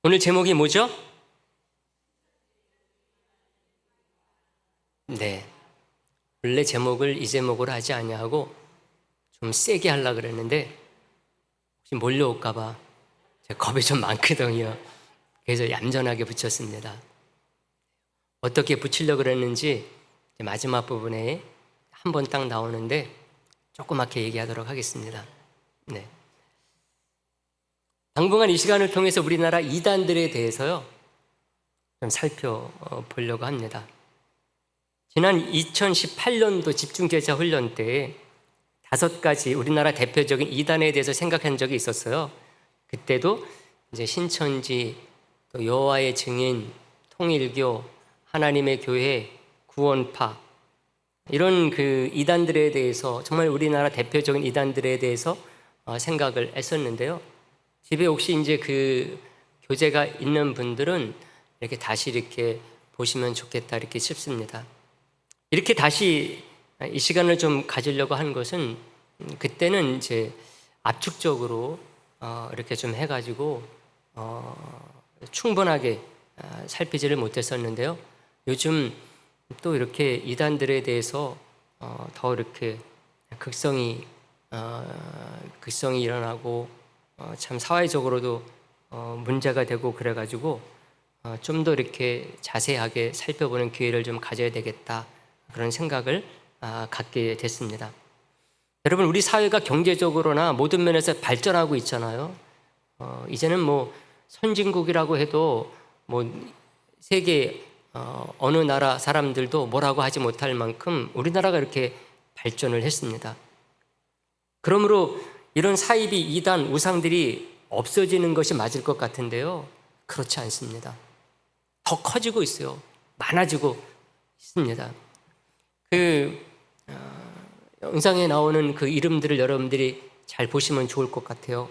오늘 제목이 뭐죠? 네. 원래 제목을 이 제목으로 하지 아니하고 좀 세게 하려고 그랬는데 혹시 몰려올까봐 제가 겁이 좀 많거든요. 그래서 얌전하게 붙였습니다. 어떻게 붙이려고 그랬는지 마지막 부분에 한 번 딱 나오는데 조그맣게 얘기하도록 하겠습니다. 네. 당분간 이 시간을 통해서 우리나라 이단들에 대해서요 좀 살펴보려고 합니다. 지난 2018년도 집중제자 훈련 때 5가지 우리나라 대표적인 이단에 대해서 생각한 적이 있었어요. 그때도 이제 신천지, 또 여호와의 증인, 통일교, 하나님의 교회, 구원파 이런 그 이단들에 대해서 정말 우리나라 대표적인 이단들에 대해서 생각을 했었는데요. 집에 혹시 이제 그 교재가 있는 분들은 이렇게 다시 이렇게 보시면 좋겠다 이렇게 싶습니다. 이렇게 다시 이 시간을 좀 가지려고 한 것은 그때는 이제 압축적으로 이렇게 좀 해가지고 충분하게 살피지를 못했었는데요. 요즘 또 이렇게 이단들에 대해서 더 이렇게 극성이 일어나고 참 사회적으로도 문제가 되고 그래가지고 좀 더 이렇게 자세하게 살펴보는 기회를 좀 가져야 되겠다 그런 생각을 갖게 됐습니다. 여러분, 우리 사회가 경제적으로나 모든 면에서 발전하고 있잖아요. 이제는 뭐 선진국이라고 해도 뭐 세계 어느 나라 사람들도 뭐라고 하지 못할 만큼 우리나라가 이렇게 발전을 했습니다. 그러므로 이런 사이비 이단 우상들이 없어지는 것이 맞을 것 같은데요. 그렇지 않습니다. 더 커지고 있어요. 많아지고 있습니다. 영상에 나오는 그 이름들을 여러분들이 잘 보시면 좋을 것 같아요.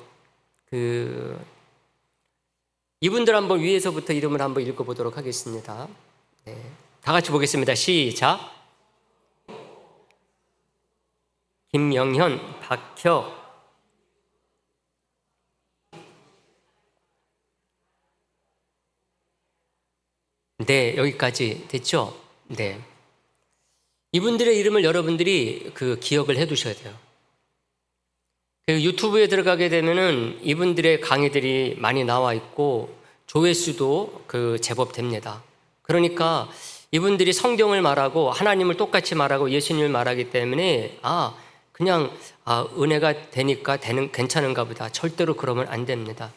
이분들 한번 위에서부터 이름을 한번 읽어보도록 하겠습니다. 네. 다 같이 보겠습니다. 시작. 김영현, 박혀, 네, 여기까지 됐죠? 네. 이분들의 이름을 여러분들이 기억을 해 두셔야 돼요. 유튜브에 들어가게 되면은 이분들의 강의들이 많이 나와 있고 조회수도 제법 됩니다. 그러니까 이분들이 성경을 말하고 하나님을 똑같이 말하고 예수님을 말하기 때문에 그냥 은혜가 되니까 괜찮은가 보다. 절대로 그러면 안 됩니다.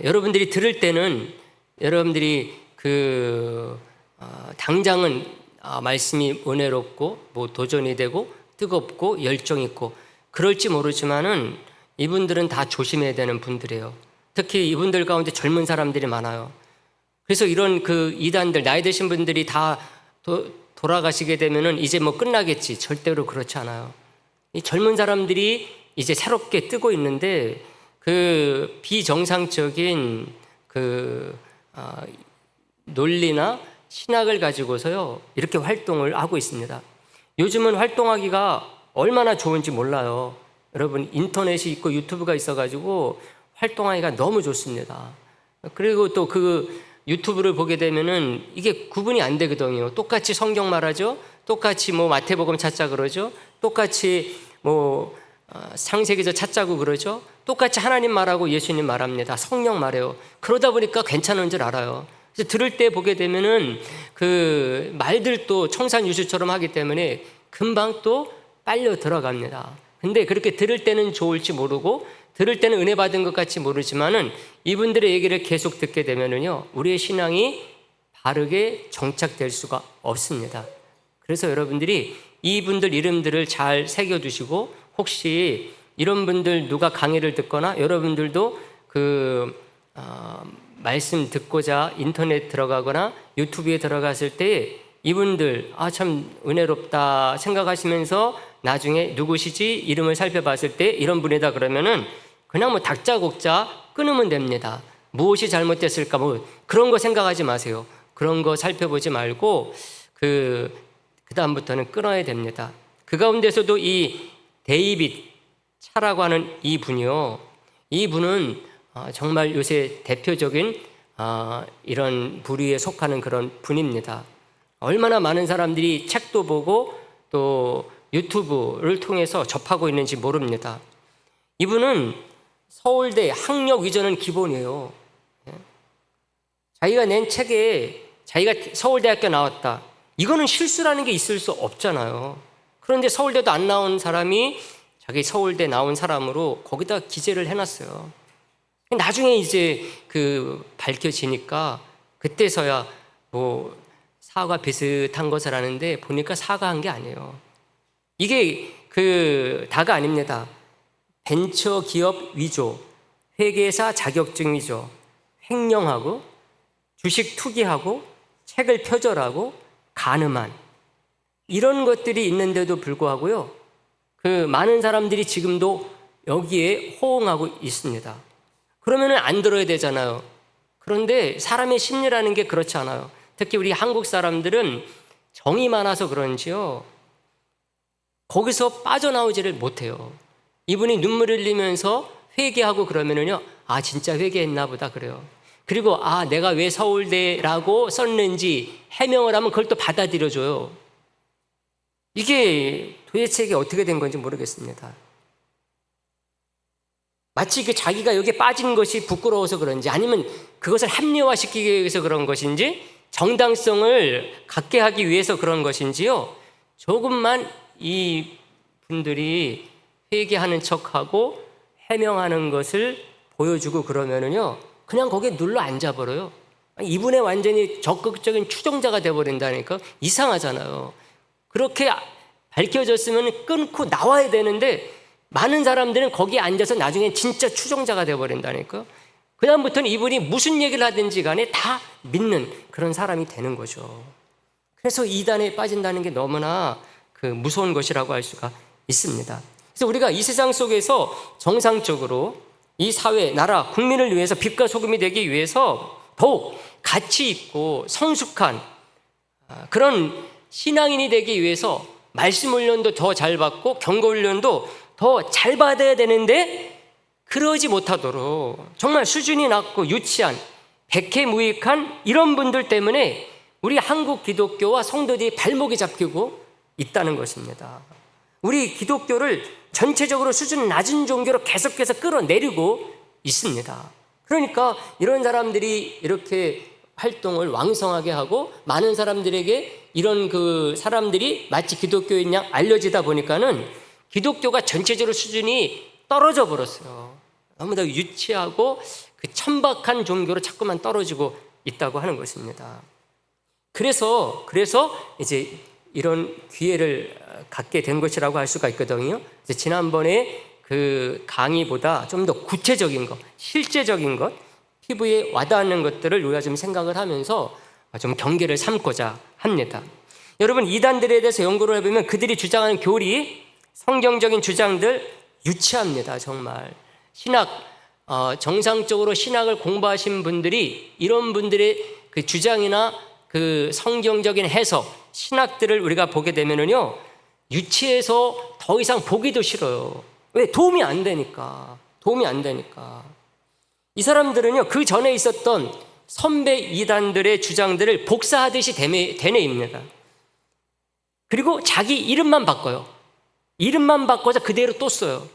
여러분들이 들을 때는 여러분들이 당장은 말씀이 은혜롭고 뭐 도전이 되고 뜨겁고 열정 있고 그럴지 모르지만은 이분들은 다 조심해야 되는 분들이에요. 특히 이분들 가운데 젊은 사람들이 많아요. 그래서 이런 이단들 나이 드신 분들이 다 돌아가시게 되면은 이제 뭐 끝나겠지. 절대로 그렇지 않아요. 이 젊은 사람들이 이제 새롭게 뜨고 있는데 비정상적인 논리나 신학을 가지고서요 이렇게 활동을 하고 있습니다. 요즘은 활동하기가 얼마나 좋은지 몰라요. 여러분, 인터넷이 있고 유튜브가 있어가지고 활동하기가 너무 좋습니다. 그리고 또 유튜브를 보게 되면은 이게 구분이 안 되거든요. 똑같이 성경 말하죠. 똑같이 뭐 마태복음 찾자 그러죠. 똑같이 뭐 창세기서 찾자고 그러죠. 똑같이 하나님 말하고 예수님 말합니다. 성령 말해요. 그러다 보니까 괜찮은 줄 알아요. 그래서 들을 때 보게 되면은 말들도 청산유수처럼 하기 때문에 금방 또 빨려 들어갑니다. 근데 그렇게 들을 때는 좋을지 모르고 들을 때는 은혜 받은 것 같이 모르지만은 이분들의 얘기를 계속 듣게 되면은요 우리의 신앙이 바르게 정착될 수가 없습니다. 그래서 여러분들이 이분들 이름들을 잘 새겨두시고 혹시 이런 분들 누가 강의를 듣거나 여러분들도 말씀 듣고자 인터넷 들어가거나 유튜브에 들어갔을 때 이분들 참 은혜롭다 생각하시면서 나중에 누구시지 이름을 살펴봤을 때 이런 분이다 그러면은 그냥 뭐 다짜고짜 끊으면 됩니다. 무엇이 잘못됐을까 뭐 그런 거 생각하지 마세요. 그런 거 살펴보지 말고 그다음부터는 끊어야 됩니다. 그 가운데서도 이 데이빗 차라고 하는 이 분이요. 이 분은 정말 요새 대표적인 이런 부류에 속하는 그런 분입니다. 얼마나 많은 사람들이 책도 보고 또 유튜브를 통해서 접하고 있는지 모릅니다. 이분은 서울대 학력 위조는 기본이에요. 자기가 낸 책에 자기가 서울대학교 나왔다. 이거는 실수라는 게 있을 수 없잖아요. 그런데 서울대도 안 나온 사람이 자기 서울대 나온 사람으로 거기다 기재를 해놨어요. 나중에 이제 밝혀지니까 그때서야 뭐 사과 비슷한 것을 하는데 보니까 사과한 게 아니에요. 이게 다가 아닙니다. 벤처 기업 위조, 회계사 자격증 위조, 횡령하고 주식 투기하고 책을 표절하고 간음한 이런 것들이 있는데도 불구하고요. 많은 사람들이 지금도 여기에 호응하고 있습니다. 그러면은 안 들어야 되잖아요. 그런데 사람의 심리라는 게 그렇지 않아요. 특히 우리 한국 사람들은 정이 많아서 그런지요. 거기서 빠져나오지를 못해요. 이분이 눈물을 흘리면서 회개하고 그러면은요. 진짜 회개했나 보다 그래요. 그리고 내가 왜 서울대라고 썼는지 해명을 하면 그걸 또 받아들여줘요. 이게 도대체 어떻게 된 건지 모르겠습니다. 마치 자기가 여기에 빠진 것이 부끄러워서 그런지 아니면 그것을 합리화시키기 위해서 그런 것인지 정당성을 갖게 하기 위해서 그런 것인지요. 조금만 이 분들이 회개하는 척하고 해명하는 것을 보여주고 그러면은요. 그냥 거기에 눌러 앉아버려요. 이분의 완전히 적극적인 추종자가 돼버린다니까. 이상하잖아요. 그렇게 밝혀졌으면 끊고 나와야 되는데 많은 사람들은 거기에 앉아서 나중에 진짜 추종자가 돼버린다니까. 그 다음부터는 이분이 무슨 얘기를 하든지 간에 다 믿는 그런 사람이 되는 거죠. 그래서 이단에 빠진다는 게 너무나 무서운 것이라고 할 수가 있습니다. 그래서 우리가 이 세상 속에서 정상적으로 이 사회, 나라, 국민을 위해서 빛과 소금이 되기 위해서 더욱 가치 있고 성숙한 그런 신앙인이 되기 위해서 말씀 훈련도 더 잘 받고 경고 훈련도 더 잘 받아야 되는데 그러지 못하도록 정말 수준이 낮고 유치한 백해무익한 이런 분들 때문에 우리 한국 기독교와 성도들이 발목이 잡히고 있다는 것입니다. 우리 기독교를 전체적으로 수준 낮은 종교로 계속해서 끌어내리고 있습니다. 그러니까 이런 사람들이 이렇게 활동을 왕성하게 하고 많은 사람들에게 이런 사람들이 마치 기독교인 양 알려지다 보니까는 기독교가 전체적으로 수준이 떨어져 버렸어요. 너무나 유치하고 천박한 종교로 자꾸만 떨어지고 있다고 하는 것입니다. 그래서 이제 이런 기회를 갖게 된 것이라고 할 수가 있거든요. 지난번에 강의보다 좀 더 구체적인 것, 실제적인 것, 피부에 와닿는 것들을 우리가 좀 생각을 하면서 좀 경계를 삼고자 합니다. 여러분, 이단들에 대해서 연구를 해보면 그들이 주장하는 교리, 성경적인 주장들 유치합니다. 정말 정상적으로 신학을 공부하신 분들이 이런 분들의 주장이나 성경적인 해석, 신학들을 우리가 보게 되면은요, 유치해서 더 이상 보기도 싫어요. 왜? 도움이 안 되니까. 이 사람들은요, 그 전에 있었던 선배 이단들의 주장들을 복사하듯이 되뇌입니다. 그리고 자기 이름만 바꿔요. 이름만 바꿔서 그대로 또 써요.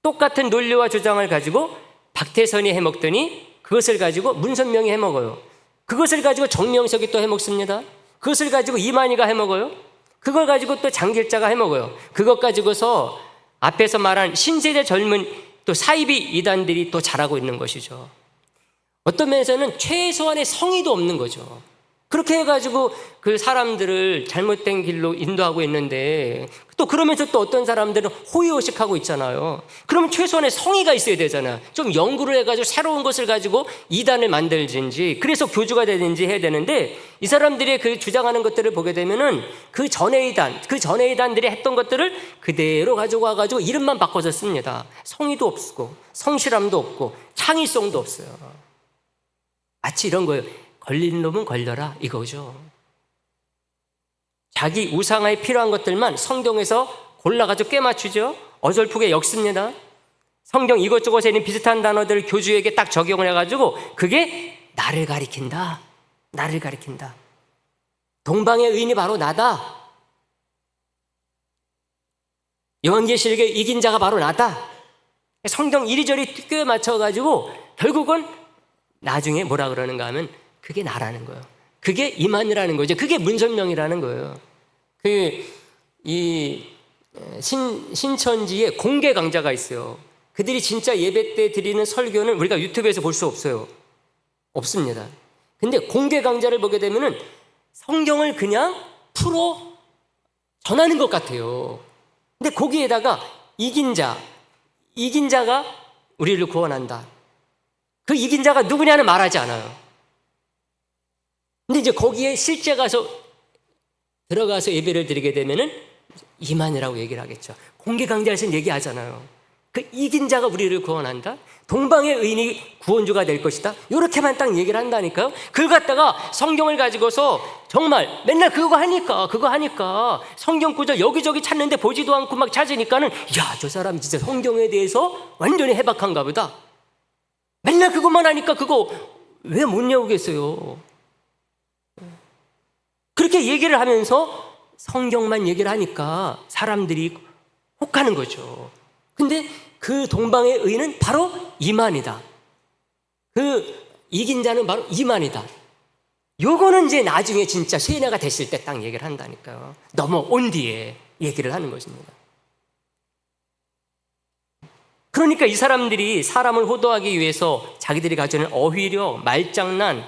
똑같은 논리와 주장을 가지고 박태선이 해먹더니 그것을 가지고 문선명이 해먹어요. 그것을 가지고 정명석이 또 해먹습니다. 그것을 가지고 이만희가 해먹어요. 그걸 가지고 또 장길자가 해먹어요. 그것 가지고서 앞에서 말한 신세대 젊은 또 사이비 이단들이 또 잘하고 있는 것이죠. 어떤 면에서는 최소한의 성의도 없는 거죠. 그렇게 해가지고 사람들을 잘못된 길로 인도하고 있는데 또 그러면서 또 어떤 사람들은 호의호식하고 있잖아요. 그러면 최소한의 성의가 있어야 되잖아요. 좀 연구를 해가지고 새로운 것을 가지고 이단을 만들든지 그래서 교주가 되든지 해야 되는데 이 사람들이 주장하는 것들을 보게 되면은 그 전에 이단들이 했던 것들을 그대로 가지고 와가지고 이름만 바꿔서 씁니다. 성의도 없고 성실함도 없고 창의성도 없어요. 마치 이런 거예요. 걸린 놈은 걸려라 이거죠. 자기 우상화에 필요한 것들만 성경에서 골라가지고 꿰맞추죠. 어설프게 엮습니다. 성경 이것저것에 있는 비슷한 단어들을 교주에게 딱 적용을 해가지고 그게 나를 가리킨다. 나를 가리킨다. 동방의 의인이 바로 나다. 요한계시록의 이긴 자가 바로 나다. 성경 이리저리 꿰 맞춰가지고 결국은 나중에 뭐라 그러는가 하면 그게 나라는 거예요. 그게 이만이라는 거죠. 그게 문선명이라는 거예요. 신천지에 공개 강좌가 있어요. 그들이 진짜 예배 때 드리는 설교는 우리가 유튜브에서 볼 수 없어요. 없습니다. 근데 공개 강좌를 보게 되면은 성경을 그냥 풀어 전하는 것 같아요. 근데 거기에다가 이긴 자가 우리를 구원한다. 그 이긴 자가 누구냐는 말하지 않아요. 근데 이제 거기에 실제 들어가서 예배를 드리게 되면은 이만이라고 얘기를 하겠죠. 공개 강좌에서는 얘기하잖아요. 그 이긴 자가 우리를 구원한다. 동방의 의인이 구원주가 될 것이다. 이렇게만 딱 얘기를 한다니까요. 그걸 갖다가 성경을 가지고서 정말 맨날 그거 하니까 성경 구절 여기저기 찾는데 보지도 않고 막 찾으니까는 야, 저 사람 진짜 성경에 대해서 완전히 해박한가 보다. 맨날 그것만 하니까 그거 왜 못 외우겠어요. 그렇게 얘기를 하면서 성경만 얘기를 하니까 사람들이 혹하는 거죠. 근데 그 동방의 의인은 바로 이만이다. 그 이긴 자는 바로 이만이다. 요거는 이제 나중에 진짜 세뇌가 됐을 때 딱 얘기를 한다니까요. 넘어온 뒤에 얘기를 하는 것입니다. 그러니까 이 사람들이 사람을 호도하기 위해서 자기들이 가지는 어휘력, 말장난,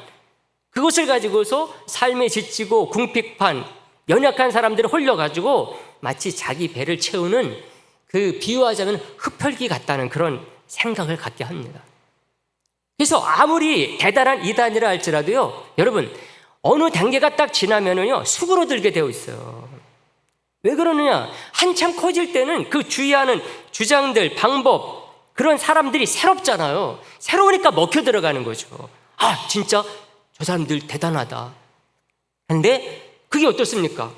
그것을 가지고서 삶에 지치고 궁핍한 연약한 사람들을 홀려가지고 마치 자기 배를 채우는 그 비유하자면 흡혈귀 같다는 그런 생각을 갖게 합니다. 그래서 아무리 대단한 이단이라 할지라도요, 여러분 어느 단계가 딱 지나면은요 수그러들게 되어 있어요. 왜 그러느냐? 한참 커질 때는 그 주의하는 주장들, 방법, 그런 사람들이 새롭잖아요. 새로우니까 먹혀 들어가는 거죠. 아, 진짜 저 사람들 대단하다. 근데 그게 어떻습니까?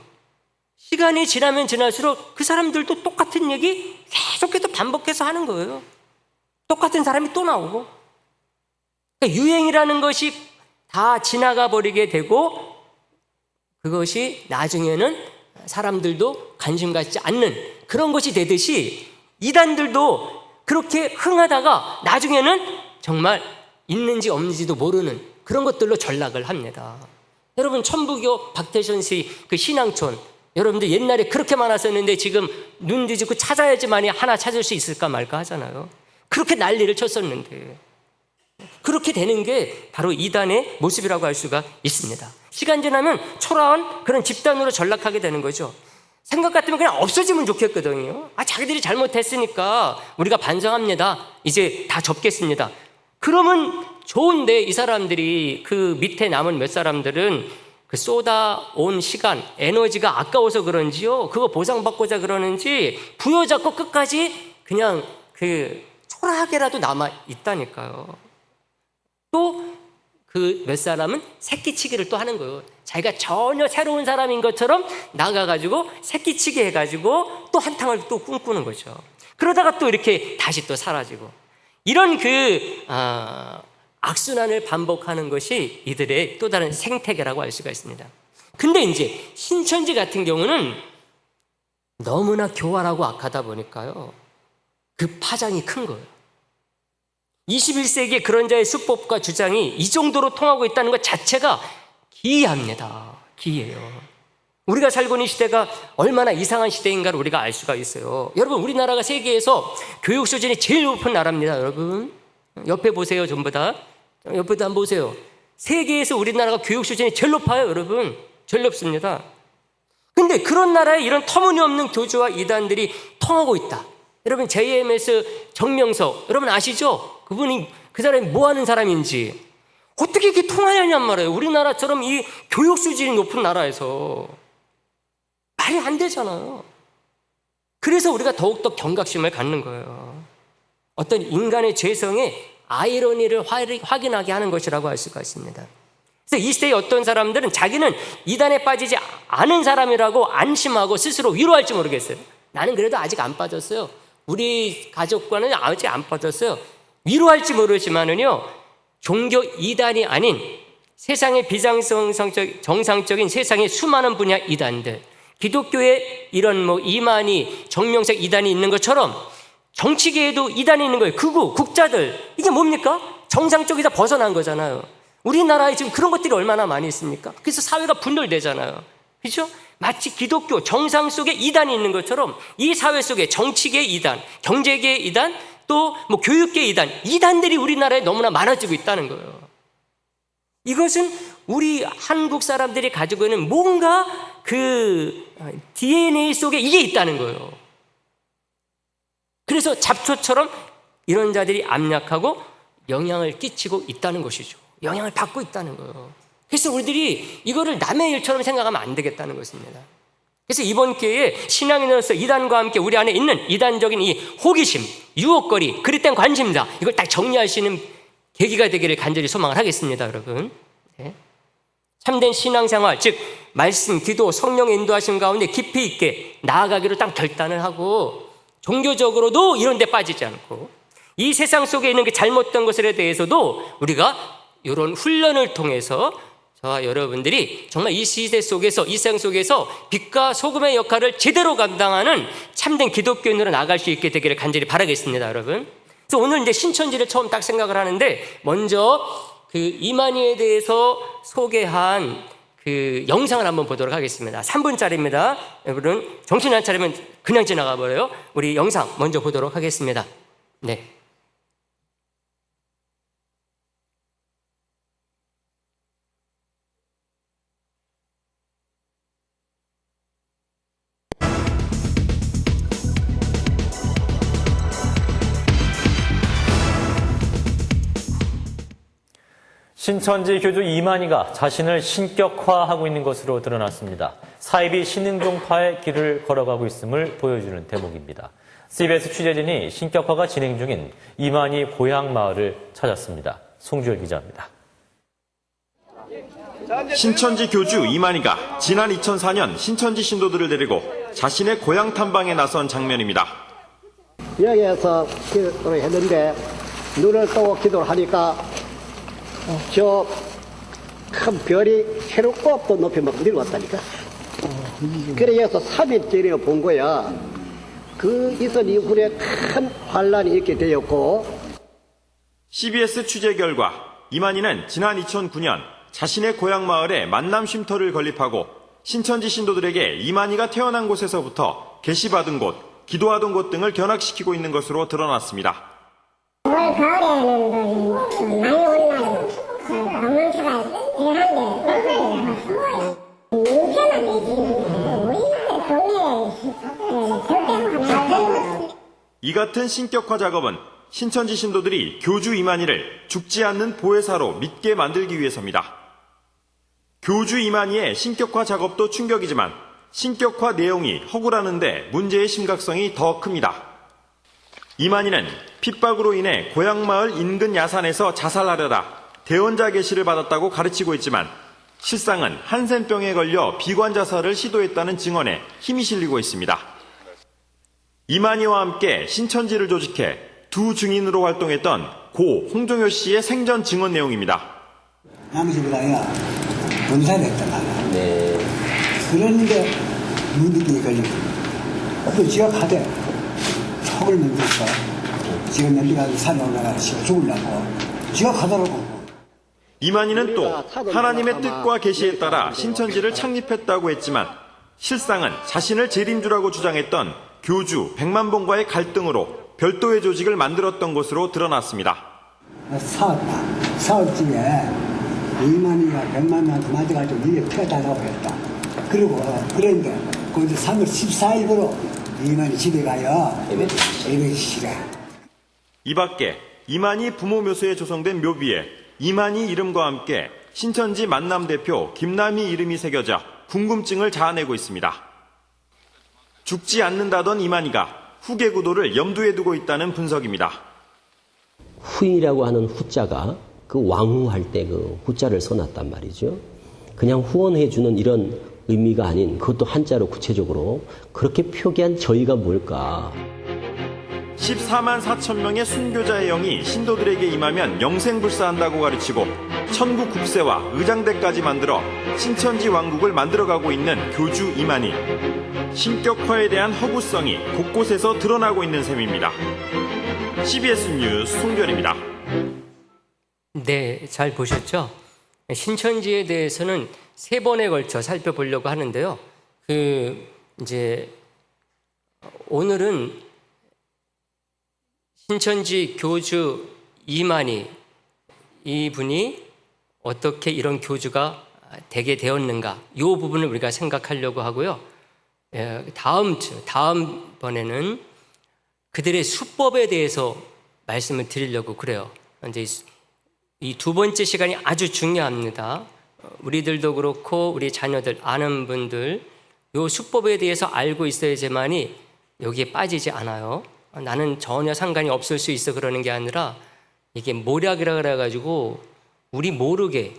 시간이 지나면 지날수록 그 사람들도 똑같은 얘기 계속해서 반복해서 하는 거예요. 똑같은 사람이 또 나오고. 그러니까 유행이라는 것이 다 지나가 버리게 되고 그것이 나중에는 사람들도 관심 갖지 않는 그런 것이 되듯이 이단들도 그렇게 흥하다가 나중에는 정말 있는지 없는지도 모르는 그런 것들로 전락을 합니다. 여러분 천부교 박태선 씨 그 신앙촌 여러분들 옛날에 그렇게 많았었는데 지금 눈 뒤집고 찾아야지만이 하나 찾을 수 있을까 말까 하잖아요. 그렇게 난리를 쳤었는데 그렇게 되는 게 바로 이단의 모습이라고 할 수가 있습니다. 시간 지나면 초라한 그런 집단으로 전락하게 되는 거죠. 생각 같으면 그냥 없어지면 좋겠거든요. 아, 자기들이 잘못했으니까 우리가 반성합니다. 이제 다 접겠습니다. 그러면 좋은데 이 사람들이 그 밑에 남은 몇 사람들은 그 쏟아온 시간, 에너지가 아까워서 그런지요. 그거 보상받고자 그러는지 부여잡고 끝까지 그냥 그 초라하게라도 남아 있다니까요. 또 그 몇 사람은 새끼치기를 또 하는 거예요. 자기가 전혀 새로운 사람인 것처럼 나가가지고 새끼치기 해가지고 또 한탕을 또 꿈꾸는 거죠. 그러다가 또 이렇게 다시 또 사라지고 이런 악순환을 반복하는 것이 이들의 또 다른 생태계라고 할 수가 있습니다. 근데 이제 신천지 같은 경우는 너무나 교활하고 악하다 보니까요. 그 파장이 큰 거예요. 21세기에 그런 자의 수법과 주장이 이 정도로 통하고 있다는 것 자체가 기이합니다. 기이해요. 우리가 살고 있는 시대가 얼마나 이상한 시대인가를 우리가 알 수가 있어요. 여러분 우리나라가 세계에서 교육 수준이 제일 높은 나라입니다. 여러분 옆에 보세요. 전부 다 옆에도 한번 보세요. 세계에서 우리나라가 교육 수준이 제일 높아요. 여러분 제일 높습니다. 근데 그런 나라에 이런 터무니없는 교주와 이단들이 통하고 있다. 여러분 JMS 정명석 여러분 아시죠? 그 사람이 뭐 하는 사람인지 어떻게 이렇게 통하냐냔 말이에요. 우리나라처럼 이 교육 수준이 높은 나라에서 말이 안 되잖아요. 그래서 우리가 더욱더 경각심을 갖는 거예요. 어떤 인간의 죄성의 아이러니를 확인하게 하는 것이라고 할 수가 있습니다. 그래서 이 시대의 어떤 사람들은 자기는 이단에 빠지지 않은 사람이라고 안심하고 스스로 위로할지 모르겠어요. 나는 그래도 아직 안 빠졌어요. 우리 가족과는 아직 안 빠졌어요. 위로할지 모르지만은요, 종교 이단이 아닌 세상의 정상적인 세상의 수많은 분야 이단들, 기독교에 이런 이만희, 정명석 이단이 있는 것처럼 정치계에도 이단이 있는 거예요. 극우, 국자들. 이게 뭡니까? 정상적이다 벗어난 거잖아요. 우리나라에 지금 그런 것들이 얼마나 많이 있습니까? 그래서 사회가 분열되잖아요. 그렇죠? 마치 기독교 정상 속에 이단이 있는 것처럼 이 사회 속에 정치계 이단, 경제계 이단, 또 교육계 이단들이 우리나라에 너무나 많아지고 있다는 거예요. 이것은 우리 한국 사람들이 가지고 있는 뭔가 그 DNA 속에 이게 있다는 거예요. 그래서 잡초처럼 이런 자들이 압력하고 영향을 끼치고 있다는 것이죠. 영향을 받고 있다는 거예요. 그래서 우리들이 이거를 남의 일처럼 생각하면 안 되겠다는 것입니다. 그래서 이번 기회에 신앙인으로서 이단과 함께 우리 안에 있는 이단적인 이 호기심, 유혹거리, 그릇된 관심사, 이걸 딱 정리할 수 있는 계기가 되기를 간절히 소망을 하겠습니다, 여러분. 네. 참된 신앙생활, 즉 말씀, 기도, 성령의 인도하심 가운데 깊이 있게 나아가기로 딱 결단을 하고 종교적으로도 이런 데 빠지지 않고 이 세상 속에 있는 그 잘못된 것에 대해서도 우리가 이런 훈련을 통해서 저와 여러분들이 정말 이 시대 속에서, 이 세상 속에서 빛과 소금의 역할을 제대로 감당하는 참된 기독교인으로 나아갈 수 있게 되기를 간절히 바라겠습니다, 여러분. 그래서 오늘 이제 신천지를 처음 딱 생각을 하는데, 먼저 그 이만희에 대해서 소개한 그 영상을 한번 보도록 하겠습니다. 3분짜리입니다. 여러분, 정신 안 차리면 그냥 지나가 버려요. 우리 영상 먼저 보도록 하겠습니다. 네. 신천지 교주 이만희가 자신을 신격화하고 있는 것으로 드러났습니다. 사이비 신흥종파의 길을 걸어가고 있음을 보여주는 대목입니다. CBS 취재진이 신격화가 진행 중인 이만희 고향 마을을 찾았습니다. 송주열 기자입니다. 신천지 교주 이만희가 지난 2004년 신천지 신도들을 데리고 자신의 고향 탐방에 나선 장면입니다. 여기에서 기도를 했는데 눈을 뜨고 기도를 하니까 저 큰 별이 새롭고 또 높이 막 내려왔다니까. 그래서 3일째를 본 거야. 그 있은 이후에 큰 환란이 있게 되었고. CBS 취재 결과 이만희는 지난 2009년 자신의 고향 마을에 만남 쉼터를 건립하고 신천지 신도들에게 이만희가 태어난 곳에서부터 계시받은 곳, 기도하던 곳 등을 견학시키고 있는 것으로 드러났습니다. 올 가을에는 많이 올라요. 방문수가 대한데 민폐만 되지 우리나라 동네에 절대로 하나. 이 같은 신격화 작업은 신천지 신도들이 교주 이만희를 죽지 않는 보혜사로 믿게 만들기 위해서입니다. 교주 이만희의 신격화 작업도 충격이지만 신격화 내용이 허구라는데 문제의 심각성이 더 큽니다. 이만희는 핍박으로 인해 고향 마을 인근 야산에서 자살하려다 대원자 계시를 받았다고 가르치고 있지만 실상은 한센병에 걸려 비관 자살을 시도했다는 증언에 힘이 실리고 있습니다. 이만희와 함께 신천지를 조직해 두 증인으로 활동했던 고 홍종효 씨의 생전 증언 내용입니다. 남수부당이야 본사를 했단 말이야. 네. 그런데 문득이 걸리고 또 지가 가대 턱을 만들어서 지가 멀리가서 산에 올라가서 지가 죽으려고 지가 가더라고. 이만희는 또 하나님의 뜻과 계시에 따라 신천지를 창립했다고 했지만 실상은 자신을 재림주라고 주장했던 교주 백만봉과의 갈등으로 별도의 조직을 만들었던 것으로 드러났습니다. 사업집에 이만희가 100만원한테 맞아가지고 이게 펴달라고 했다. 그리고 그런데 거기서 3월 14일부로 이만희 집에 가요. 예배 지시래. 이 밖에 이만희 부모 묘소에 조성된 묘비에 이만희 이름과 함께 신천지 만남 대표 김남희 이름이 새겨져 궁금증을 자아내고 있습니다. 죽지 않는다던 이만희가 후계 구도를 염두에 두고 있다는 분석입니다. 후이라고 하는 후자가 그 왕후할 때 그 후자를 써놨단 말이죠. 그냥 후원해주는 이런 의미가 아닌 그것도 한자로 구체적으로 그렇게 표기한 저희가 뭘까. 14만 4천 명의 순교자의 영이 신도들에게 임하면 영생불사한다고 가르치고 천국 국세와 의장대까지 만들어 신천지 왕국을 만들어가고 있는 교주 이만희. 신격화에 대한 허구성이 곳곳에서 드러나고 있는 셈입니다. CBS 뉴스 송별입니다. 네, 잘 보셨죠? 신천지에 대해서는 3번에 걸쳐 살펴보려고 하는데요. 오늘은 신천지 교주 이만희, 이분이 어떻게 이런 교주가 되게 되었는가, 이 부분을 우리가 생각하려고 하고요. 다음번에는 그들의 수법에 대해서 말씀을 드리려고 그래요. 이제 이 2번째 시간이 아주 중요합니다. 우리들도 그렇고 우리 자녀들, 아는 분들, 이 수법에 대해서 알고 있어야지만이 여기에 빠지지 않아요. 나는 전혀 상관이 없을 수 있어 그러는 게 아니라 이게 모략이라 그래가지고 우리 모르게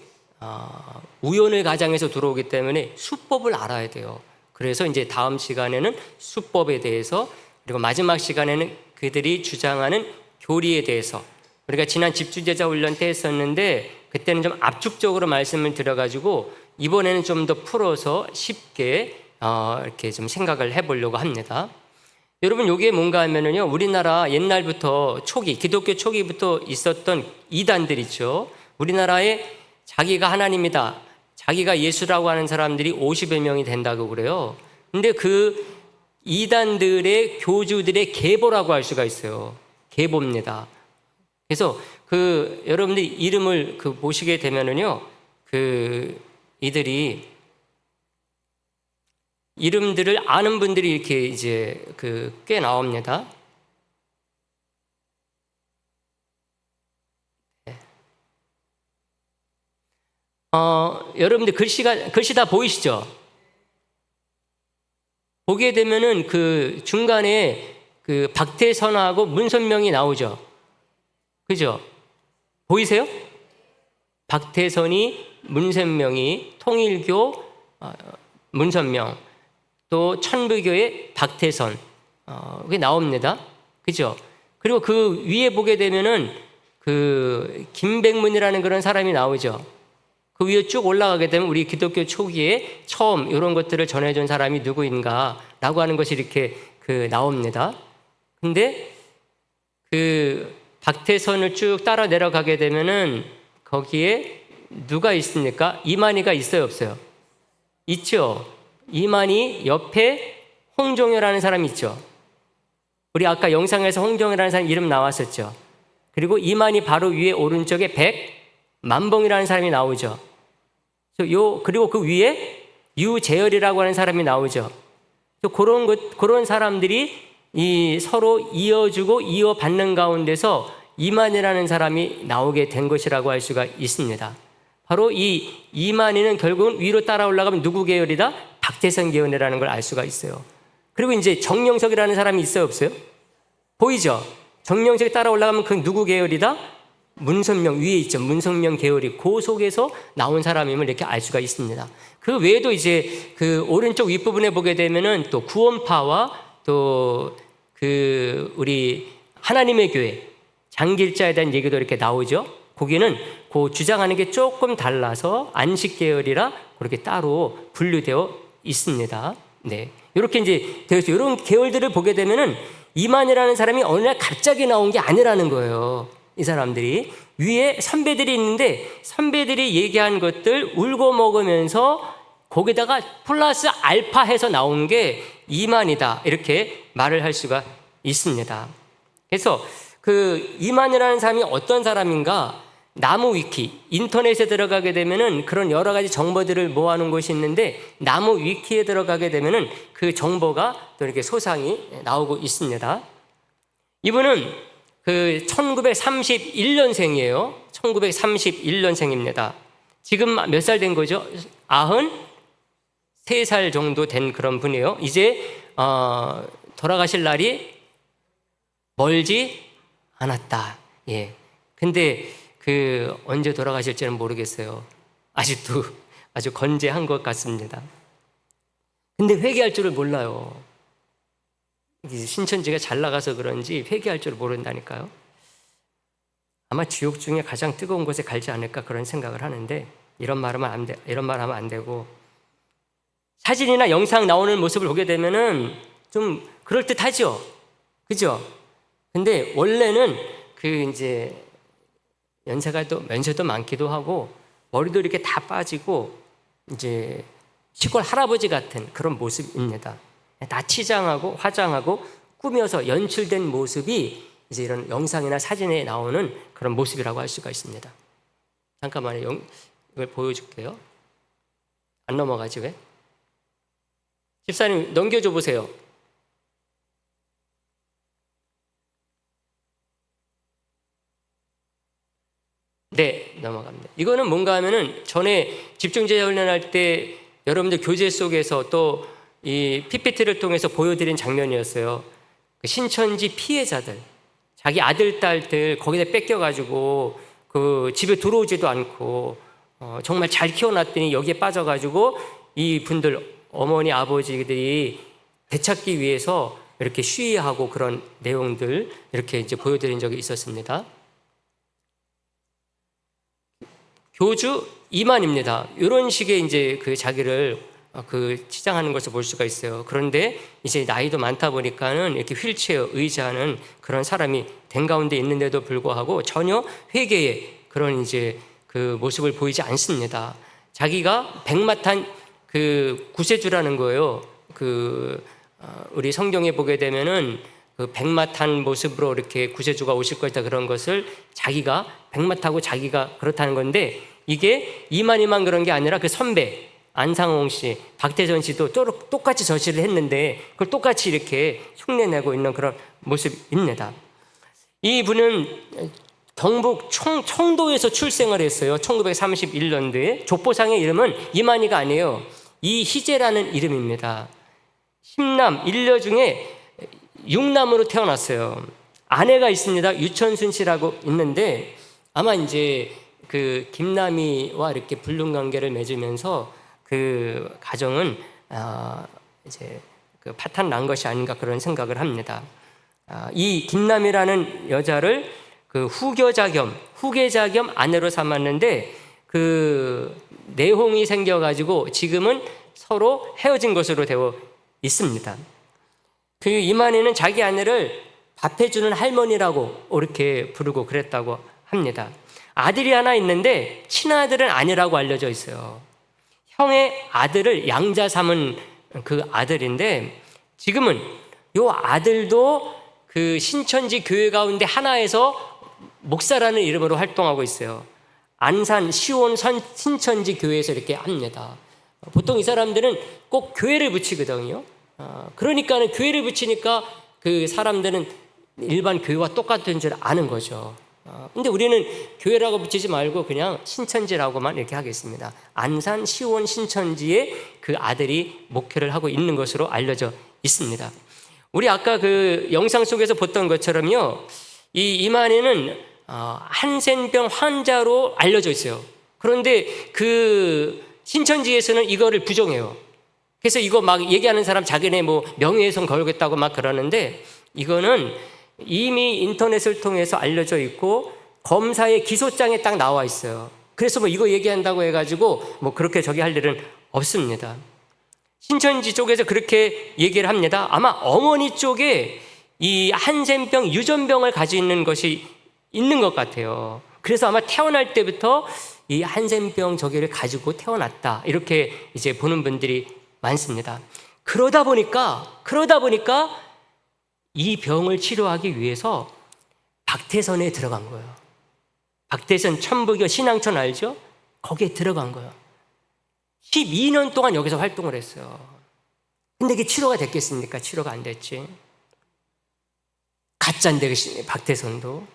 우연을 가장해서 들어오기 때문에 수법을 알아야 돼요. 그래서 이제 다음 시간에는 수법에 대해서, 그리고 마지막 시간에는 그들이 주장하는 교리에 대해서, 우리가 지난 집주제자 훈련 때 했었는데 그때는 좀 압축적으로 말씀을 드려가지고 이번에는 좀 더 풀어서 쉽게 이렇게 좀 생각을 해보려고 합니다. 여러분, 이게 뭔가 하면은요, 우리나라 옛날부터 기독교 초기부터 있었던 이단들 있죠. 우리나라에 자기가 하나님이다, 자기가 예수라고 하는 사람들이 50여 명이 된다고 그래요. 근데 그 이단들의 교주들의 계보라고 할 수가 있어요. 계보입니다. 그래서 여러분들이 이름을 보시게 되면은요, 이들이 이름들을 아는 분들이 이렇게 이제 꽤 나옵니다. 여러분들 글씨 다 보이시죠? 보게 되면은 중간에 박태선하고 문선명이 나오죠. 그죠? 보이세요? 박태선이, 문선명이, 통일교 문선명, 또 천부교의 박태선, 그게 나옵니다. 그죠? 그리고 그 위에 보게 되면은 김백문이라는 그런 사람이 나오죠. 그 위에 쭉 올라가게 되면 우리 기독교 초기에 처음 이런 것들을 전해준 사람이 누구인가라고 하는 것이 이렇게 나옵니다. 근데 박태선을 쭉 따라 내려가게 되면은 거기에 누가 있습니까? 이만희가 있어요, 없어요? 있죠. 이만희 옆에 홍종효라는 사람이 있죠. 우리 아까 영상에서 홍종효라는 사람 이름 나왔었죠. 그리고 이만희 바로 위에 오른쪽에 백만봉이라는 사람이 나오죠. 그리고 그 위에 유재열이라고 하는 사람이 나오죠. 그런 사람들이 서로 이어주고 이어받는 가운데서 이만희라는 사람이 나오게 된 것이라고 할 수가 있습니다. 바로 이 이만희는 결국은 위로 따라 올라가면 누구 계열이다? 박태선 계열이라는 걸 알 수가 있어요. 그리고 이제 정영석이라는 사람이 있어요, 없어요? 보이죠? 정영석이 따라 올라가면 그 누구 계열이다? 문선명 위에 있죠. 문선명 계열이 그 속에서 나온 사람임을 이렇게 알 수가 있습니다. 그 외에도 이제 오른쪽 윗부분에 보게 되면은 또 구원파와 또 우리 하나님의 교회 장길자에 대한 얘기도 이렇게 나오죠. 거기는 주장하는 게 조금 달라서 안식 계열이라 그렇게 따로 분류되어 있습니다. 네. 이렇게 이제 되어서 이런 계열들을 보게 되면은 이만희라는 사람이 어느 날 갑자기 나온 게 아니라는 거예요. 이 사람들이 위에 선배들이 있는데 선배들이 얘기한 것들 울고 먹으면서 거기다가 플러스 알파 해서 나온 게 이만희다, 이렇게 말을 할 수가 있습니다. 그래서 이만희라는 사람이 어떤 사람인가? 나무 위키, 인터넷에 들어가게 되면은 그런 여러 가지 정보들을 모아놓은 곳이 있는데 나무 위키에 들어가게 되면은 그 정보가 또 이렇게 소상히 나오고 있습니다. 이분은 1931년생이에요. 1931년생입니다. 지금 몇 살 된 거죠? 93살 정도 된 그런 분이에요. 이제 돌아가실 날이 멀지 않았다. 예. 근데 언제 돌아가실지는 모르겠어요. 아직도 아주 건재한 것 같습니다. 근데 회개할 줄을 몰라요. 이 신천지가 잘 나가서 그런지 회개할 줄 모른다니까요. 아마 지옥 중에 가장 뜨거운 곳에 갈지 않을까 그런 생각을 하는데 이런 말 하면 안 되고 사진이나 영상 나오는 모습을 보게 되면은 좀 그럴듯하죠. 그죠? 근데 원래는 그 이제 연세도 많기도 하고 머리도 이렇게 다 빠지고 이제 시골 할아버지 같은 그런 모습입니다. 다 치장하고 화장하고 꾸며서 연출된 모습이 이제 이런 영상이나 사진에 나오는 그런 모습이라고 할 수가 있습니다. 잠깐만요. 이걸 보여줄게요. 안 넘어가지 왜? 집사님 넘겨줘 보세요. 네, 넘어갑니다. 이거는 뭔가 하면은 전에 집중제자 훈련할 때 여러분들 교재 속에서 또 이 PPT를 통해서 보여드린 장면이었어요. 그 신천지 피해자들, 자기 아들, 딸들 거기다 뺏겨가지고 그 집에 들어오지도 않고 정말 잘 키워놨더니 여기에 빠져가지고 이 분들 어머니, 아버지들이 되찾기 위해서 이렇게 시위하고 그런 내용들 이렇게 이제 보여드린 적이 있었습니다. 교주 이만입니다. 이런 식의 이제 그 자기를 그 치장하는 것을 볼 수가 있어요. 그런데 이제 나이도 많다 보니까는 이렇게 휠체어, 의자는 그런 사람이 된 가운데 있는데도 불구하고 전혀 회개의 그런 이제 그 모습을 보이지 않습니다. 자기가 백마탄 그 구세주라는 거예요. 우리 성경에 보게 되면은 그 백마 탄 모습으로 이렇게 구세주가 오실 것이다 그런 것을 자기가 백마 타고 자기가 그렇다는 건데 이게 이만희만 그런 게 아니라 그 선배 안상홍 씨, 박태선 씨도 똑같이 저지를 했는데 그걸 똑같이 이렇게 흉내내고 있는 그런 모습입니다. 이분은 경북 청도에서 출생을 했어요. 1931년도에 족보상의 이름은 이만희가 아니에요. 이희재라는 이름입니다. 10남 1녀 중에 6남으로 태어났어요. 아내가 있습니다. 유천순 씨라고 있는데 아마 이제 그 김남희와 이렇게 불륜 관계를 맺으면서 그 가정은 이제 그 파탄 난 것이 아닌가 그런 생각을 합니다. 이 김남희라는 여자를 그 후계자 겸 아내로 삼았는데 그 내홍이 생겨가지고 지금은 서로 헤어진 것으로 되어 있습니다. 그 이만희는 자기 아내를 밥해주는 할머니라고 이렇게 부르고 그랬다고 합니다. 아들이 하나 있는데 친아들은 아니라고 알려져 있어요. 형의 아들을 양자 삼은 그 아들인데 지금은 요 아들도 그 신천지 교회 가운데 하나에서 목사라는 이름으로 활동하고 있어요. 안산 시온 신천지 교회에서 이렇게 합니다. 보통 이 사람들은 꼭 교회를 붙이거든요. 그러니까는 교회를 붙이니까 그 사람들은 일반 교회와 똑같은 줄 아는 거죠. 근데 우리는 교회라고 붙이지 말고 그냥 신천지라고만 이렇게 하겠습니다. 안산 시온 신천지에 그 아들이 목회를 하고 있는 것으로 알려져 있습니다. 우리 아까 그 영상 속에서 봤던 것처럼요, 이 이만희는 한센병 환자로 알려져 있어요. 그런데 그 신천지에서는 이거를 부정해요. 그래서 이거 막 얘기하는 사람 자기네 뭐 명예훼손 걸겠다고 막 그러는데 이거는 이미 인터넷을 통해서 알려져 있고 검사의 기소장에 딱 나와 있어요. 그래서 뭐 이거 얘기한다고 해가지고 뭐 그렇게 저기 할 일은 없습니다. 신천지 쪽에서 그렇게 얘기를 합니다. 아마 어머니 쪽에 이 한센병, 유전병을 가지고 있는 것이 있는 것 같아요. 그래서 아마 태어날 때부터 이 한센병 저기를 가지고 태어났다 이렇게 이제 보는 분들이 많습니다. 그러다 보니까 이 병을 치료하기 위해서 박태선에 들어간 거예요. 박태선 천부교 신앙촌 알죠? 거기에 들어간 거예요. 12년 동안 여기서 활동을 했어요. 근데 이게 치료가 됐겠습니까? 치료가 안 됐지. 가짜인데 박태선도.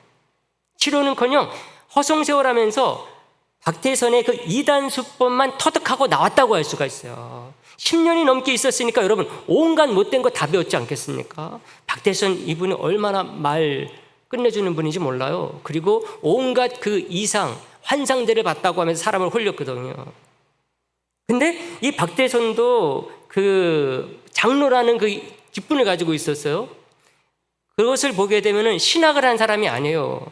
치료는커녕 허송세월하면서 박태선의 그 이단 수법만 터득하고 나왔다고 할 수가 있어요. 10년이 넘게 있었으니까 여러분 온갖 못된 거 다 배웠지 않겠습니까? 박태선 이분이 얼마나 말 끝내주는 분인지 몰라요. 그리고 온갖 그 이상 환상들을 봤다고 하면서 사람을 홀렸거든요. 근데 이 박태선도 그 장로라는 그 직분을 가지고 있었어요. 그것을 보게 되면은 신학을 한 사람이 아니에요.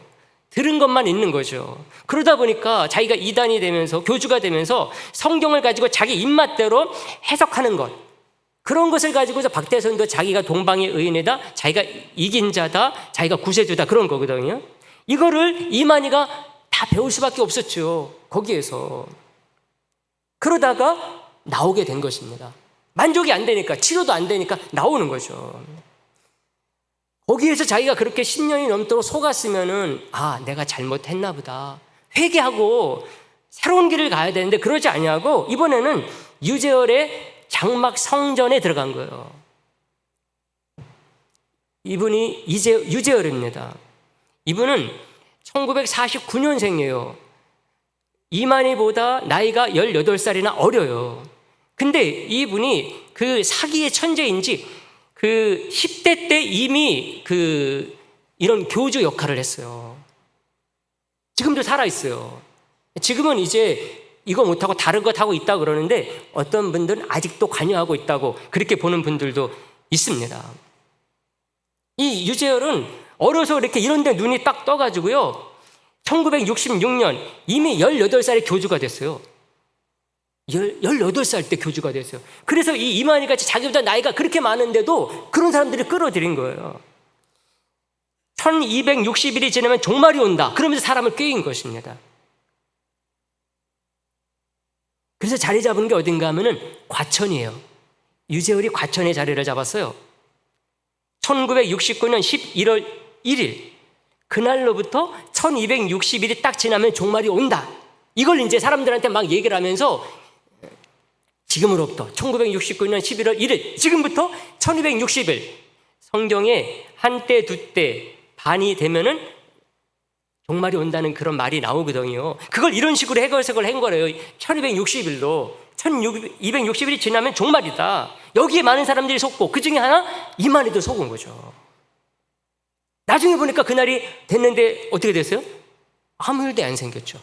들은 것만 있는 거죠. 그러다 보니까 자기가 이단이 되면서 교주가 되면서 성경을 가지고 자기 입맛대로 해석하는 것, 그런 것을 가지고서 박대선도 자기가 동방의 의인이다, 자기가 이긴 자다, 자기가 구세주다, 그런 거거든요. 이거를 이만희가 다 배울 수밖에 없었죠. 거기에서. 그러다가 나오게 된 것입니다. 만족이 안 되니까, 치료도 안 되니까 나오는 거죠. 거기에서 자기가 그렇게 10년이 넘도록 속았으면은, 아, 내가 잘못했나 보다. 회개하고 새로운 길을 가야 되는데 그러지 아니하고 이번에는 유재열의 장막 성전에 들어간 거예요. 이분이 유재열입니다. 이분은 1949년생이에요. 이만희보다 나이가 18살이나 어려요. 근데 이분이 그 사기의 천재인지 그 10대 때 이미 이런 교주 역할을 했어요. 지금도 살아있어요. 지금은 이제 이거 못하고 다른 것 하고 있다고 그러는데 어떤 분들은 아직도 관여하고 있다고 그렇게 보는 분들도 있습니다. 이 유재열은 어려서 이렇게 이런 데 눈이 딱 떠가지고요. 1966년 이미 18살에 교주가 됐어요. 18살 때 교주가 됐어요. 그래서 이 이만희 같이 자기보다 나이가 그렇게 많은데도 그런 사람들이 끌어들인 거예요. 1260일이 지나면 종말이 온다. 그러면서 사람을 꾀인 것입니다. 그래서 자리 잡은 게 어딘가 하면은 과천이에요. 유재열이 과천에 자리를 잡았어요. 1969년 11월 1일 그날로부터 1260일이 딱 지나면 종말이 온다. 이걸 이제 사람들한테 막 얘기를 하면서 지금으로부터 1969년 11월 1일 지금부터 1260일 성경에 한때 두때 반이 되면은 종말이 온다는 그런 말이 나오거든요. 그걸 이런 식으로 해석을 한 거래요. 1260일로 1260일이 지나면 종말이다. 여기에 많은 사람들이 속고 그 중에 하나 이만희도 속은 거죠. 나중에 보니까 그날이 됐는데 어떻게 됐어요? 아무 일도 안 생겼죠.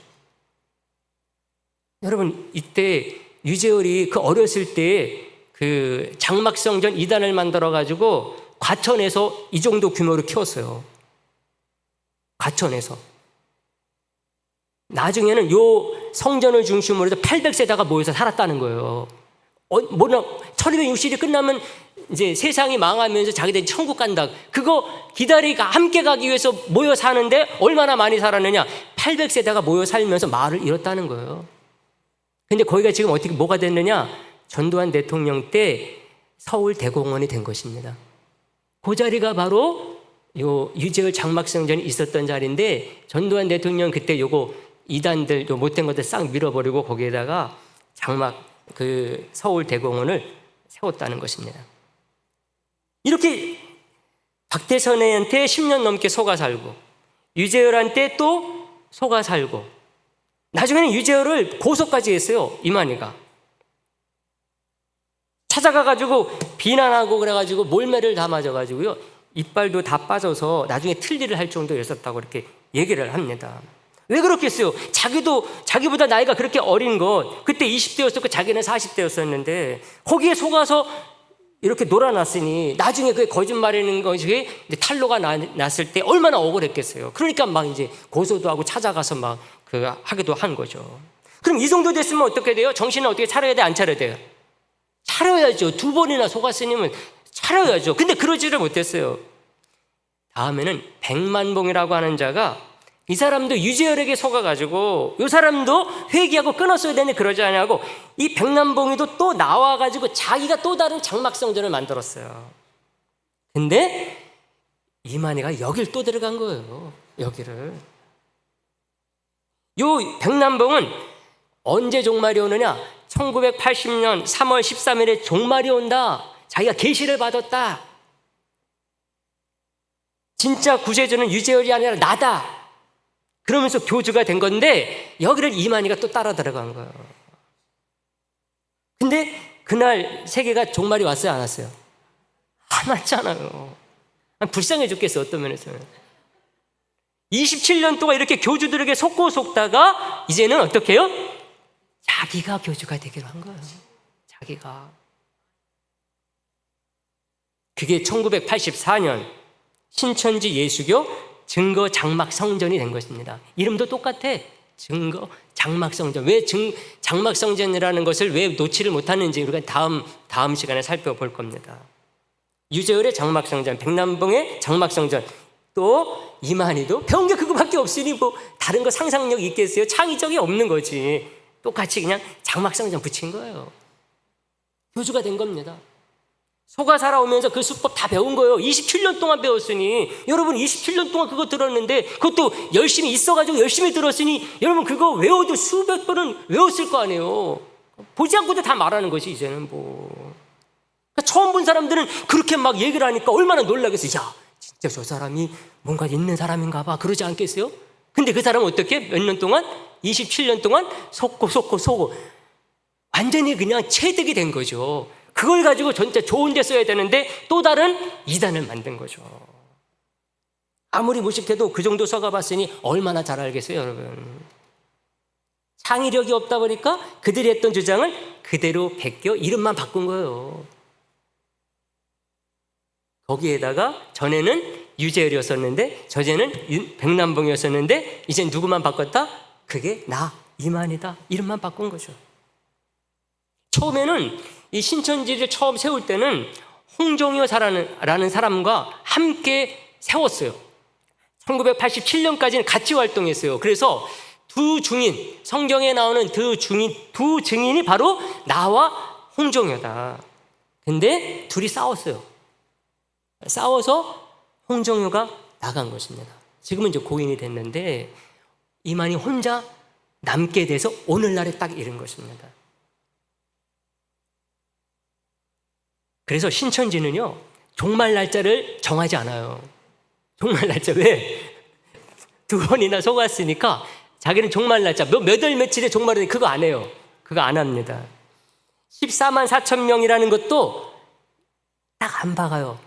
여러분 이때 유재열이 그 어렸을 때 그 장막성전 이단을 만들어 가지고 과천에서 이 정도 규모로 키웠어요. 과천에서. 나중에는 요 성전을 중심으로 해서 800세다가 모여서 살았다는 거예요. 1260일이 끝나면 이제 세상이 망하면서 자기들이 천국 간다. 그거 기다리가 함께 가기 위해서 모여 사는데 얼마나 많이 살았느냐. 800세다가 모여 살면서 마을을 잃었다는 거예요. 근데 거기가 지금 어떻게 뭐가 됐느냐. 전두환 대통령 때 서울대공원이 된 것입니다. 그 자리가 바로 요 유재열 장막성전이 있었던 자리인데 전두환 대통령 그때 요거 이단들 요 못된 것들 싹 밀어버리고 거기에다가 장막 그 서울대공원을 세웠다는 것입니다. 이렇게 박대선한테 10년 넘게 속아 살고 유재열한테 또 속아 살고 나중에는 유재열을 고소까지 했어요. 이만희가 찾아가가지고 비난하고 그래가지고 몰매를 다 맞아가지고요 이빨도 다 빠져서 나중에 틀니를 할 정도였었다고 이렇게 얘기를 합니다. 왜 그렇겠어요? 자기보다 나이가 그렇게 어린 것 그때 20대였었고 자기는 40대였었는데 거기에 속아서 이렇게 놀아놨으니 나중에 그게 거짓말이라는 것이 탄로가 났을 때 얼마나 억울했겠어요. 그러니까 막 이제 고소도 하고 찾아가서 막 하기도 한 거죠. 그럼 이 정도 됐으면 어떻게 돼요? 정신을 어떻게 차려야 돼? 안 차려야 돼요? 차려야죠. 2번이나 속았으면 차려야죠. 근데 그러지를 못했어요. 다음에는 백만봉이라고 하는 자가 이 사람도 유재열에게 속아가지고 이 사람도 회개하고 끊었어야 되는데 그러지 않냐고 이 백남봉이도 또 나와가지고 자기가 또 다른 장막성전을 만들었어요. 근데 이만희가 여길 또 들어간 거예요. 여기를. 요 백남봉은 언제 종말이 오느냐? 1980년 3월 13일에 종말이 온다. 자기가 계시를 받았다. 진짜 구세주는 유재열이 아니라 나다. 그러면서 교주가 된 건데 여기를 이만희가 또 따라 들어간 거예요. 근데 그날 세계가 종말이 왔어요? 안 왔어요? 안 왔잖아요. 불쌍해 죽겠어 어떤 면에서는. 27년 동안 이렇게 교주들에게 속고 속다가 이제는 어떻게 해요? 자기가 교주가 되기로 한 거예요. 자기가. 그게 1984년 신천지 예수교 증거 장막 성전이 된 것입니다. 이름도 똑같아. 증거 장막 성전. 왜 장막 성전이라는 것을 왜 놓지를 못하는지 우리가 다음 시간에 살펴볼 겁니다. 유재열의 장막 성전, 백남봉의 장막 성전, 또 이만희도 배운 게 그거밖에 없으니 뭐 다른 거 상상력이 있겠어요? 창의적이 없는 거지. 똑같이 그냥 장막 성전 붙인 거예요. 교주가 된 겁니다. 소가 살아오면서 그 수법 다 배운 거예요. 27년 동안 배웠으니 여러분 27년 동안 그거 들었는데 그것도 열심히 있어가지고 열심히 들었으니 여러분 그거 외워도 수백 번은 외웠을 거 아니에요. 보지 않고도 다 말하는 것이 이제는 뭐. 그러니까 처음 본 사람들은 그렇게 막 얘기를 하니까 얼마나 놀라겠어요. 야 진짜 저 사람이 뭔가 있는 사람인가 봐 그러지 않겠어요? 근데 그 사람은 어떻게 몇 년 동안 27년 동안 속고 완전히 그냥 체득이 된 거죠. 그걸 가지고 진짜 좋은 데 써야 되는데 또 다른 이단을 만든 거죠. 아무리 무식해도 그 정도 써가봤으니 얼마나 잘 알겠어요, 여러분. 창의력이 없다 보니까 그들이 했던 주장을 그대로 베껴 이름만 바꾼 거예요. 거기에다가 전에는 유재열이었었는데 저제는 백남봉이었었는데 이제 누구만 바꿨다? 그게 나 이만희다. 이름만 바꾼 거죠. 처음에는 이 신천지를 처음 세울 때는 홍종효라는 사람과 함께 세웠어요. 1987년까지는 같이 활동했어요. 그래서 두 증인, 성경에 나오는 두 증인이 바로 나와 홍종효다. 근데 둘이 싸웠어요. 싸워서 홍종효가 나간 것입니다. 지금은 이제 고인이 됐는데 이만희 혼자 남게 돼서 오늘날에 딱 이른 것입니다. 그래서 신천지는요, 종말 날짜를 정하지 않아요. 종말 날짜, 왜? 2번이나 속았으니까 자기는 종말 날짜, 몇 월 며칠에 종말이 그거 안 해요. 그거 안 합니다. 14만 4천 명이라는 것도 딱 안 박아요.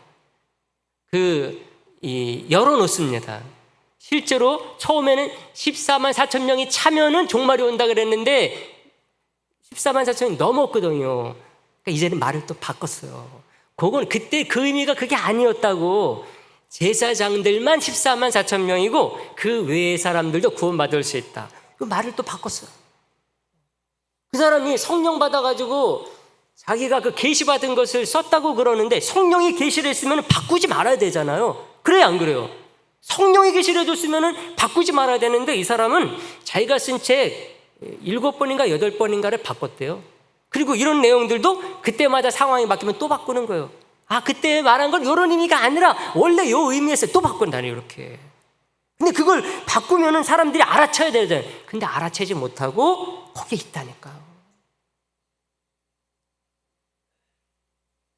열어놓습니다. 실제로 처음에는 14만 4천 명이 차면은 종말이 온다 그랬는데 14만 4천이 넘었거든요. 그러니까 이제는 말을 또 바꿨어요. 그건 그때 그 의미가 그게 아니었다고. 제사장들만 14만 4천 명이고 그 외의 사람들도 구원받을 수 있다. 그 말을 또 바꿨어요. 그 사람이 성령 받아가지고 자기가 그 계시 받은 것을 썼다고 그러는데 성령이 계시를 했으면 바꾸지 말아야 되잖아요. 그래요, 안 그래요? 성령이 계시를 해줬으면 바꾸지 말아야 되는데 이 사람은 자기가 쓴 책 7번인가 8번인가를 바꿨대요. 그리고 이런 내용들도 그때마다 상황이 바뀌면 또 바꾸는 거예요. 아, 그때 말한 건 이런 의미가 아니라 원래 이 의미에서 또 바꾼다니, 이렇게. 근데 그걸 바꾸면은 사람들이 알아채야 되잖아요. 근데 알아채지 못하고 거기 있다니까요.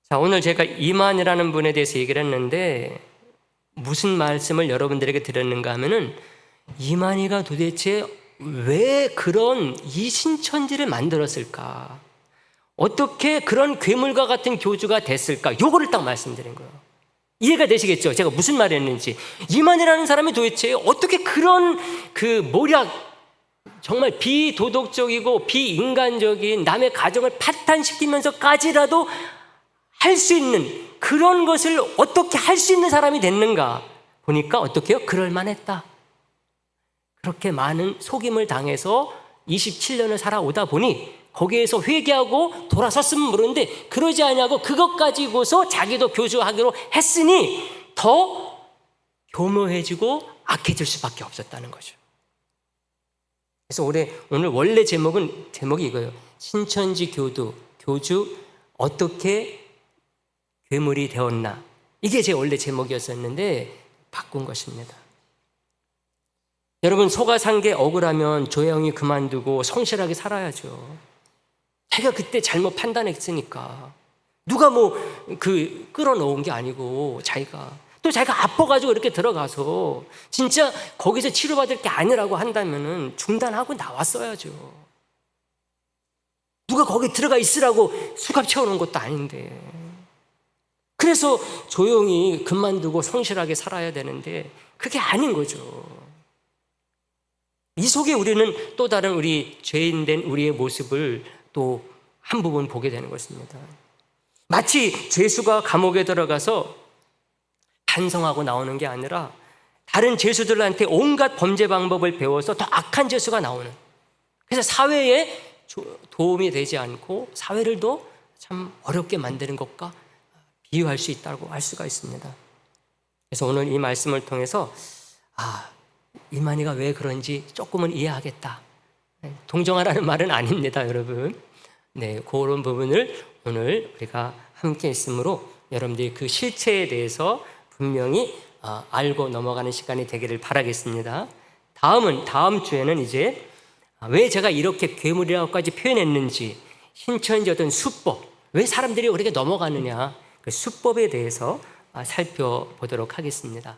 자, 오늘 제가 이만이라는 분에 대해서 얘기를 했는데 무슨 말씀을 여러분들에게 드렸는가 하면은 이만희가 도대체 왜 그런 이 신천지를 만들었을까? 어떻게 그런 괴물과 같은 교주가 됐을까? 요거를 딱 말씀드린 거예요. 이해가 되시겠죠? 제가 무슨 말을 했는지. 이만희라는 사람이 도대체 어떻게 그런 정말 비도덕적이고 비인간적인 남의 가정을 파탄시키면서까지라도 할 수 있는 그런 것을 어떻게 할 수 있는 사람이 됐는가 보니까 어떻게요? 그럴만했다. 그렇게 많은 속임을 당해서 27년을 살아오다 보니 거기에서 회개하고 돌아섰으면 모르는데 그러지 않냐고 그것 가지고서 자기도 교주하기로 했으니 더 교묘해지고 악해질 수밖에 없었다는 거죠. 그래서 오늘 원래 제목이 이거예요. 신천지 교주 어떻게 괴물이 되었나. 이게 제 원래 제목이었었는데 바꾼 것입니다. 여러분, 소가 산 게 억울하면 조용히 그만두고 성실하게 살아야죠. 자기가 그때 잘못 판단했으니까. 누가 끌어놓은 게 아니고 자기가 아파가지고 이렇게 들어가서 진짜 거기서 치료받을 게 아니라고 한다면은 중단하고 나왔어야죠. 누가 거기 들어가 있으라고 수갑 채워놓은 것도 아닌데. 그래서 조용히 그만두고 성실하게 살아야 되는데 그게 아닌 거죠. 이 속에 우리는 또 다른 우리 죄인된 우리의 모습을 또 한 부분 보게 되는 것입니다. 마치 죄수가 감옥에 들어가서 반성하고 나오는 게 아니라 다른 죄수들한테 온갖 범죄 방법을 배워서 더 악한 죄수가 나오는, 그래서 사회에 도움이 되지 않고 사회를 더 참 어렵게 만드는 것과 비유할 수 있다고 할 수가 있습니다. 그래서 오늘 이 말씀을 통해서 이만희가 왜 그런지 조금은 이해하겠다. 동정하라는 말은 아닙니다, 여러분. 네, 그런 부분을 오늘 우리가 함께 있으므로 여러분들이 그 실체에 대해서 분명히 알고 넘어가는 시간이 되기를 바라겠습니다. 다음 주에는 이제 왜 제가 이렇게 괴물이라고까지 표현했는지, 신천지 어떤 수법, 왜 사람들이 그렇게 넘어가느냐, 그 수법에 대해서 살펴보도록 하겠습니다.